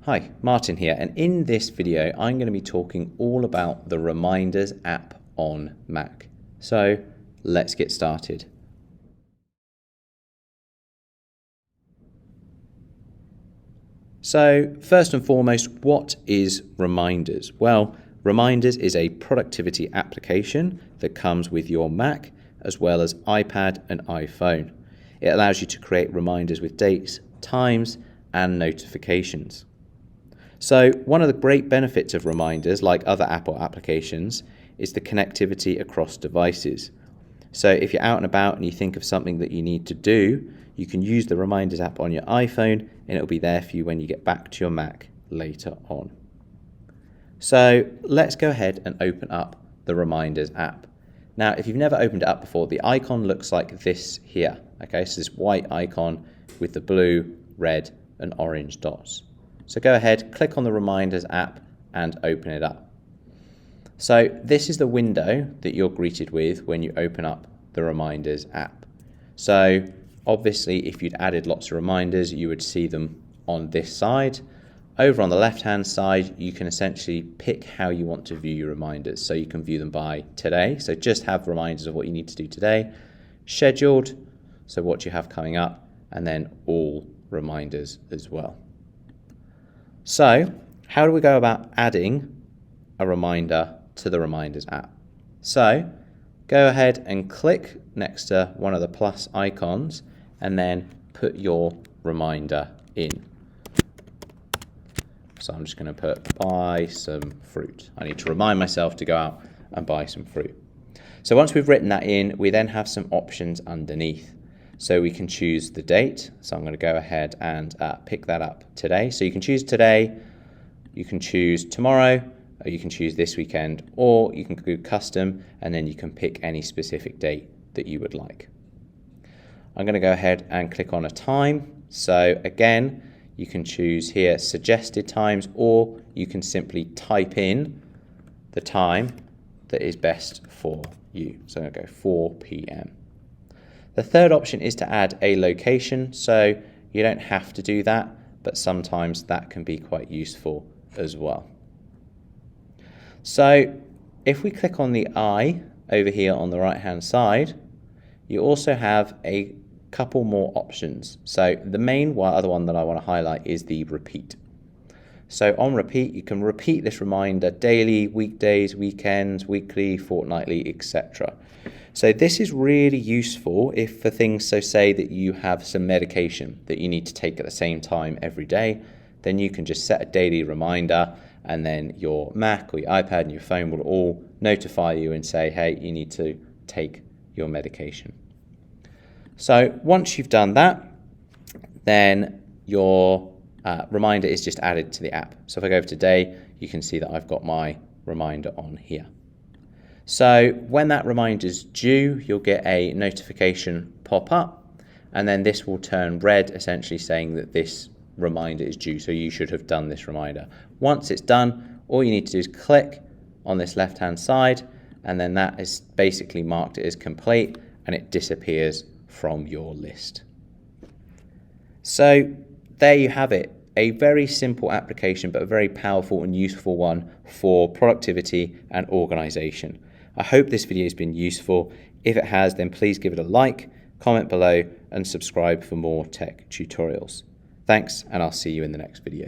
Hi, Martin here, and in this video I'm going to be talking all about the Reminders app on Mac. So let's get started. So first and foremost, what is Reminders? Well, Reminders is a productivity application that comes with your Mac as well as iPad and iPhone. It allows you to create reminders with dates, times, and notifications. So one of the great benefits of Reminders, like other Apple applications, is the connectivity across devices. So if you're out and about and you think of something that you need to do, you can use the Reminders app on your iPhone and it'll be there for you when you get back to your Mac later on. So let's go ahead and open up the Reminders app. Now, if you've never opened it up before, the icon looks like this here. Okay, so this white icon with the blue, red, and orange dots. So go ahead, click on the Reminders app and open it up. So this is the window that you're greeted with when you open up the Reminders app. So obviously if you'd added lots of reminders, you would see them on this side. Over on the left hand side, you can essentially pick how you want to view your reminders. So you can view them by today, so just have reminders of what you need to do today. Scheduled, so what you have coming up, and then all reminders as well. So how do we go about adding a reminder to the Reminders app? So go ahead and click next to one of the plus icons and then put your reminder in. So I'm just going to put buy some fruit. I need to remind myself to go out and buy some fruit. So once we've written that in, we then have some options underneath. So we can choose the date. So I'm going to go ahead and pick that up today. So you can choose today, you can choose tomorrow, or you can choose this weekend, or you can do custom and then you can pick any specific date that you would like. I'm going to go ahead and click on a time. So again, you can choose here suggested times, or you can simply type in the time that is best for you. So I'm going to go 4 p.m. The third option is to add a location, so you don't have to do that, but sometimes that can be quite useful as well. So if we click on the eye over here on the right hand side, you also have a couple more options. So the main other one that I want to highlight is the repeat. So on repeat, you can repeat this reminder daily, weekdays, weekends, weekly, fortnightly, etc. So this is really useful if for things, so say that you have some medication that you need to take at the same time every day, then you can just set a daily reminder and then your Mac or your iPad and your phone will all notify you and say, hey, you need to take your medication. So once you've done that, then your reminder is just added to the app. So if I go over today, you can see that I've got my reminder on here. So when that reminder is due, you'll get a notification pop up, and then this will turn red, essentially saying that this reminder is due, so you should have done this reminder. Once it's done, all you need to do is click on this left hand side, and then that is basically marked as complete, and it disappears from your list. So there you have it, a very simple application but a very powerful and useful one for productivity and organization. I hope this video has been useful. If it has, then please give it a like, comment below, and subscribe for more tech tutorials. Thanks, and I'll see you in the next video.